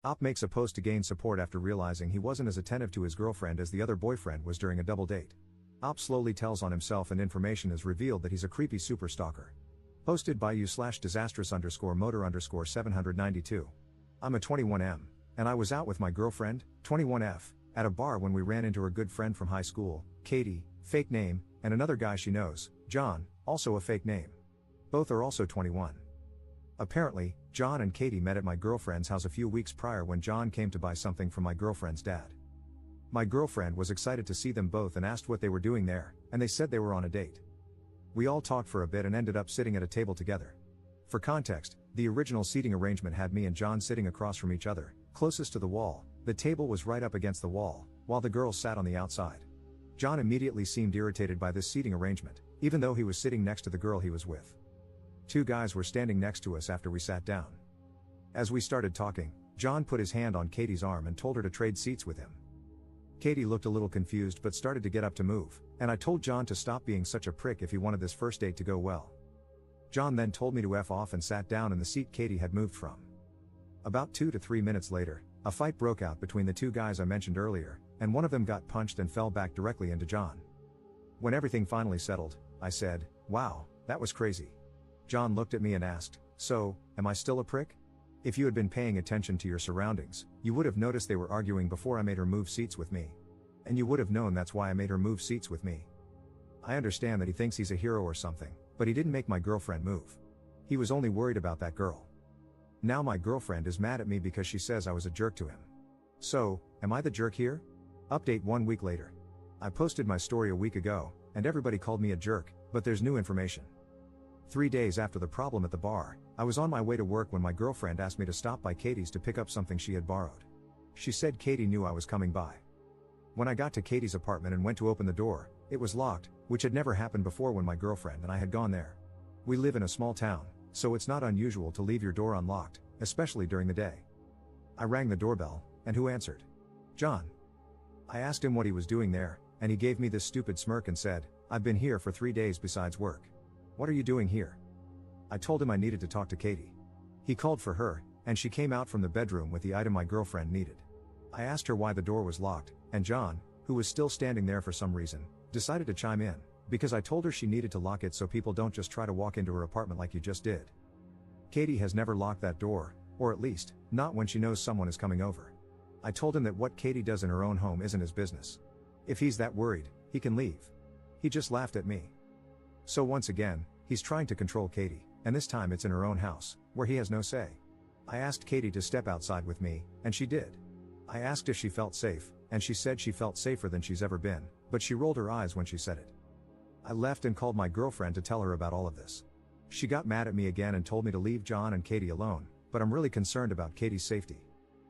Op makes a post to gain support after realizing he wasn't as attentive to his girlfriend as the other boyfriend was during a double date. Op slowly tells on himself and information is revealed that he's a creepy super stalker. Posted by u/disastrous_motor_792. I'm a 21M, and I was out with my girlfriend, 21F, at a bar when we ran into her good friend from high school, Katie, fake name, and another guy she knows, John, also a fake name. Both are also 21. Apparently, John and Katie met at my girlfriend's house a few weeks prior when John came to buy something from my girlfriend's dad. My girlfriend was excited to see them both and asked what they were doing there, and they said they were on a date. We all talked for a bit and ended up sitting at a table together. For context, the original seating arrangement had me and John sitting across from each other, closest to the wall. The table was right up against the wall, while the girls sat on the outside. John immediately seemed irritated by this seating arrangement, even though he was sitting next to the girl he was with. Two guys were standing next to us after we sat down. As we started talking, John put his hand on Katie's arm and told her to trade seats with him. Katie looked a little confused but started to get up to move, and I told John to stop being such a prick if he wanted this first date to go well. John then told me to F off and sat down in the seat Katie had moved from. About 2 to 3 minutes later, a fight broke out between the two guys I mentioned earlier, and one of them got punched and fell back directly into John. When everything finally settled, I said, "Wow, that was crazy." John looked at me and asked, "So, am I still a prick?" If you had been paying attention to your surroundings, you would have noticed they were arguing before I made her move seats with me. And you would have known that's why I made her move seats with me. I understand that he thinks he's a hero or something, but he didn't make my girlfriend move. He was only worried about that girl. Now my girlfriend is mad at me because she says I was a jerk to him. So, am I the jerk here? Update 1 week later. I posted my story a week ago, and everybody called me a jerk, but there's new information. 3 days after the problem at the bar, I was on my way to work when my girlfriend asked me to stop by Katie's to pick up something she had borrowed. She said Katie knew I was coming by. When I got to Katie's apartment and went to open the door, it was locked, which had never happened before when my girlfriend and I had gone there. We live in a small town, so it's not unusual to leave your door unlocked, especially during the day. I rang the doorbell, and who answered? John. I asked him what he was doing there, and he gave me this stupid smirk and said, "I've been here for 3 days besides work. What are you doing here?" I told him I needed to talk to Katie. He called for her, and she came out from the bedroom with the item my girlfriend needed. I asked her why the door was locked, and John, who was still standing there for some reason, decided to chime in, because I told her she needed to lock it so people don't just try to walk into her apartment like you just did. Katie has never locked that door, or at least, not when she knows someone is coming over. I told him that what Katie does in her own home isn't his business. If he's that worried, he can leave. He just laughed at me. So once again, he's trying to control Katie, and this time it's in her own house, where he has no say. I asked Katie to step outside with me, and she did. I asked if she felt safe, and she said she felt safer than she's ever been, but she rolled her eyes when she said it. I left and called my girlfriend to tell her about all of this. She got mad at me again and told me to leave John and Katie alone, but I'm really concerned about Katie's safety.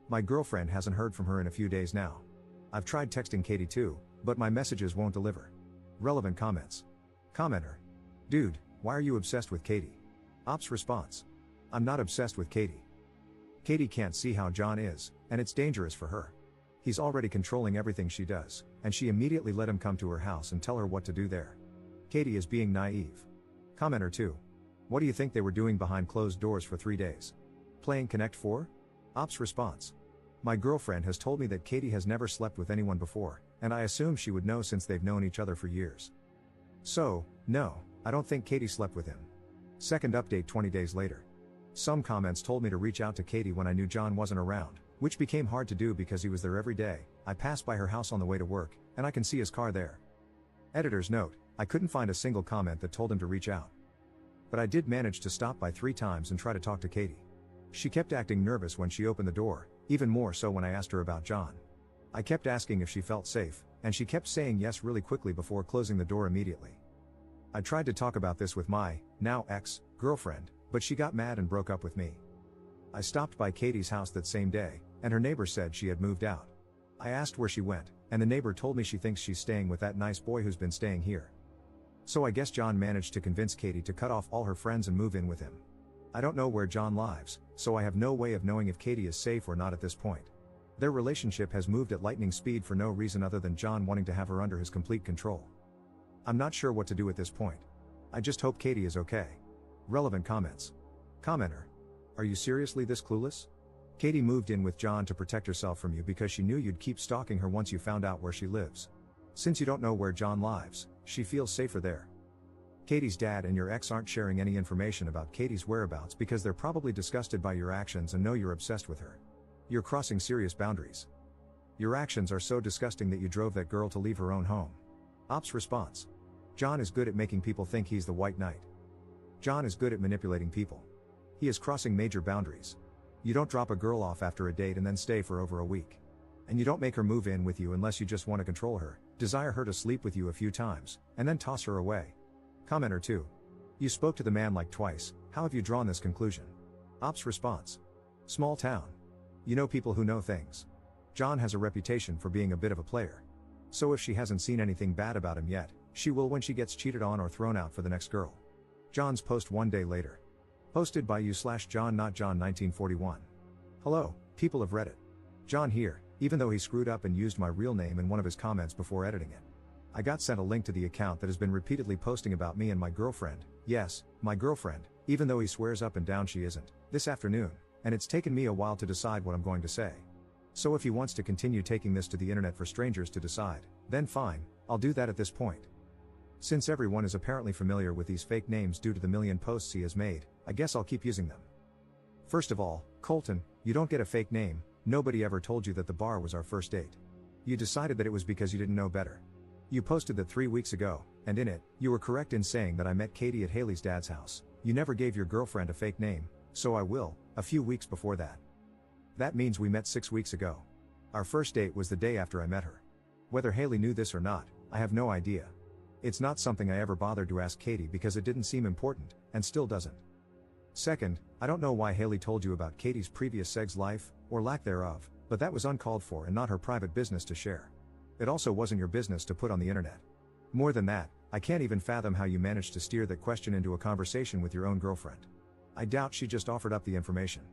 My girlfriend hasn't heard from her in a few days now. I've tried texting Katie too, but my messages won't deliver. Relevant comments. Commenter. Dude, why are you obsessed with Katie? Op's response. I'm not obsessed with Katie. Katie can't see how John is, and it's dangerous for her. He's already controlling everything she does, and she immediately let him come to her house and tell her what to do there. Katie is being naive. Commenter 2. What do you think they were doing behind closed doors for 3 days? Playing Connect 4? Op's response. My girlfriend has told me that Katie has never slept with anyone before, and I assume she would know since they've known each other for years. So, no, I don't think Katie slept with him. Second update 20 days later. Some comments told me to reach out to Katie when I knew John wasn't around, which became hard to do because he was there every day. I passed by her house on the way to work, and I can see his car there. Editor's note, I couldn't find a single comment that told him to reach out. But I did manage to stop by 3 times and try to talk to Katie. She kept acting nervous when she opened the door, even more so when I asked her about John. I kept asking if she felt safe, and she kept saying yes really quickly before closing the door immediately. I tried to talk about this with my, now ex-girlfriend, but she got mad and broke up with me. I stopped by Katie's house that same day, and her neighbor said she had moved out. I asked where she went, and the neighbor told me she thinks she's staying with that nice boy who's been staying here. So I guess John managed to convince Katie to cut off all her friends and move in with him. I don't know where John lives, so I have no way of knowing if Katie is safe or not at this point. Their relationship has moved at lightning speed for no reason other than John wanting to have her under his complete control. I'm not sure what to do at this point. I just hope Katie is okay. Relevant comments. Commenter. Are you seriously this clueless? Katie moved in with John to protect herself from you because she knew you'd keep stalking her once you found out where she lives. Since you don't know where John lives, she feels safer there. Katie's dad and your ex aren't sharing any information about Katie's whereabouts because they're probably disgusted by your actions and know you're obsessed with her. You're crossing serious boundaries. Your actions are so disgusting that you drove that girl to leave her own home. Ops response. John is good at making people think he's the white knight. John is good at manipulating people. He is crossing major boundaries. You don't drop a girl off after a date and then stay for over a week. And you don't make her move in with you unless you just want to control her, desire her to sleep with you a few times, and then toss her away. Commenter 2. You spoke to the man like twice, how have you drawn this conclusion? Ops response. Small town. You know people who know things. John has a reputation for being a bit of a player. So if she hasn't seen anything bad about him yet, she will when she gets cheated on or thrown out for the next girl. John's post one day later. Posted by you/John not John 1941. Hello, people of Reddit. John here, even though he screwed up and used my real name in one of his comments before editing it. I got sent a link to the account that has been repeatedly posting about me and my girlfriend, yes, my girlfriend, even though he swears up and down she isn't, this afternoon, and it's taken me a while to decide what I'm going to say. So if he wants to continue taking this to the internet for strangers to decide, then fine, I'll do that at this point. Since everyone is apparently familiar with these fake names due to the million posts he has made, I guess I'll keep using them. First of all, Colton, you don't get a fake name, nobody ever told you that the bar was our first date. You decided that it was because you didn't know better. You posted that 3 weeks ago, and in it, you were correct in saying that I met Katie at Haley's dad's house. You never gave your girlfriend a fake name, so I will, a few weeks before that. That means we met 6 weeks ago. Our first date was the day after I met her. Whether Haley knew this or not, I have no idea. It's not something I ever bothered to ask Katie because it didn't seem important, and still doesn't. Second, I don't know why Haley told you about Katie's previous sex life, or lack thereof, but that was uncalled for and not her private business to share. It also wasn't your business to put on the internet. More than that, I can't even fathom how you managed to steer that question into a conversation with your own girlfriend. I doubt she just offered up the information.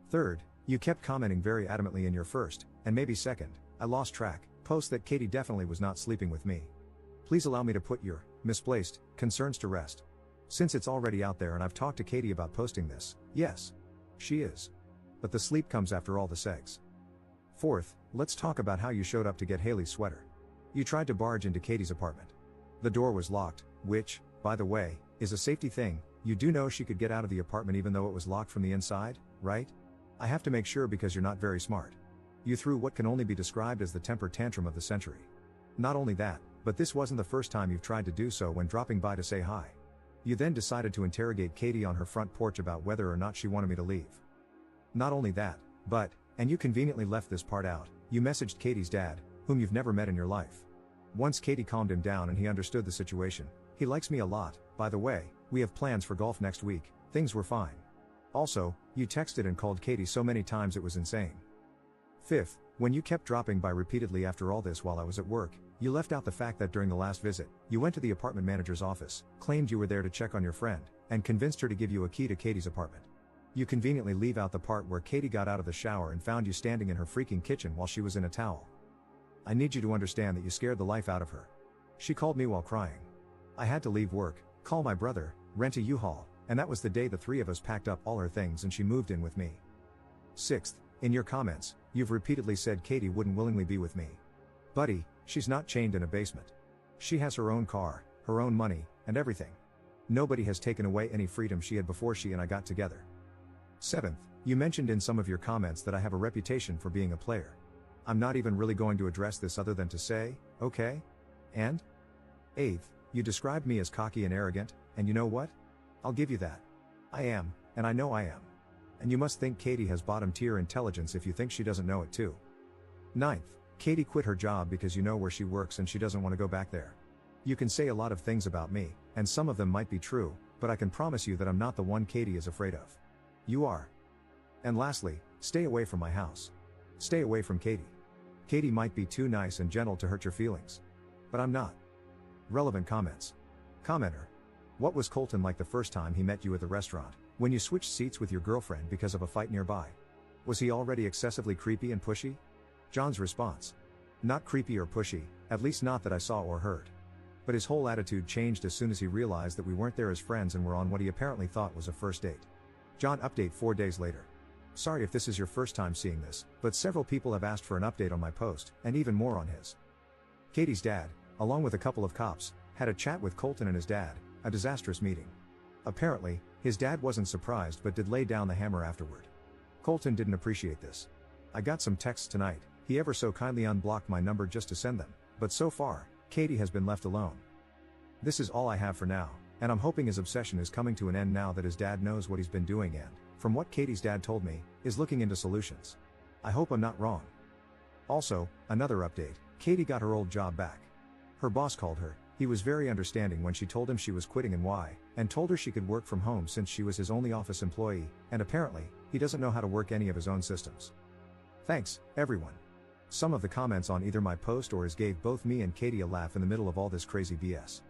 Third, you kept commenting very adamantly in your first, and maybe second, I lost track, post that Katie definitely was not sleeping with me. Please allow me to put your misplaced concerns to rest. Since it's already out there and I've talked to Katie about posting this, yes, she is. But the sleep comes after all the sex. Fourth, let's talk about how you showed up to get Haley's sweater. You tried to barge into Katie's apartment. The door was locked, which, by the way, is a safety thing. You do know she could get out of the apartment even though it was locked from the inside, right? I have to make sure because you're not very smart. You threw what can only be described as the temper tantrum of the century. Not only that, but this wasn't the first time you've tried to do so when dropping by to say hi. You then decided to interrogate Katie on her front porch about whether or not she wanted me to leave. Not only that, but, and you conveniently left this part out, you messaged Katie's dad, whom you've never met in your life. Once Katie calmed him down and he understood the situation, he likes me a lot, by the way, we have plans for golf next week, things were fine. Also, you texted and called Katie so many times it was insane. Fifth, when you kept dropping by repeatedly after all this while I was at work, you left out the fact that during the last visit, you went to the apartment manager's office, claimed you were there to check on your friend, and convinced her to give you a key to Katie's apartment. You conveniently leave out the part where Katie got out of the shower and found you standing in her freaking kitchen while she was in a towel. I need you to understand that you scared the life out of her. She called me while crying. I had to leave work, call my brother, rent a U-Haul, and that was the day the three of us packed up all her things and she moved in with me. Sixth, in your comments, you've repeatedly said Katie wouldn't willingly be with me. Buddy, she's not chained in a basement. She has her own car, her own money, and everything. Nobody has taken away any freedom she had before she and I got together. Seventh, you mentioned in some of your comments that I have a reputation for being a player. I'm not even really going to address this other than to say, okay? And? Eighth, you described me as cocky and arrogant, and you know what? I'll give you that. I am, and I know I am. And you must think Katie has bottom-tier intelligence if you think she doesn't know it too. Ninth, Katie quit her job because you know where she works and she doesn't want to go back there. You can say a lot of things about me, and some of them might be true, but I can promise you that I'm not the one Katie is afraid of. You are. And lastly, stay away from my house. Stay away from Katie. Katie might be too nice and gentle to hurt your feelings. But I'm not. Relevant comments. Commenter. What was Colton like the first time he met you at the restaurant, when you switched seats with your girlfriend because of a fight nearby? Was he already excessively creepy and pushy? John's response. Not creepy or pushy, at least not that I saw or heard. But his whole attitude changed as soon as he realized that we weren't there as friends and were on what he apparently thought was a first date. John update 4 days later. Sorry if this is your first time seeing this, but several people have asked for an update on my post, and even more on his. Katie's dad, along with a couple of cops, had a chat with Colton and his dad, a disastrous meeting. Apparently, his dad wasn't surprised but did lay down the hammer afterward. Colton didn't appreciate this. I got some texts tonight, he ever so kindly unblocked my number just to send them, but so far, Katie has been left alone. This is all I have for now, and I'm hoping his obsession is coming to an end now that his dad knows what he's been doing and, from what Katie's dad told me, is looking into solutions. I hope I'm not wrong. Also, another update, Katie got her old job back. Her boss called her, he was very understanding when she told him she was quitting and why, and told her she could work from home since she was his only office employee, and apparently, he doesn't know how to work any of his own systems. Thanks, everyone. Some of the comments on either my post or his gave both me and Katie a laugh in the middle of all this crazy BS.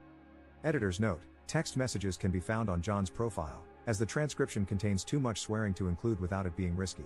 Editor's note, text messages can be found on John's profile, as the transcription contains too much swearing to include without it being risky.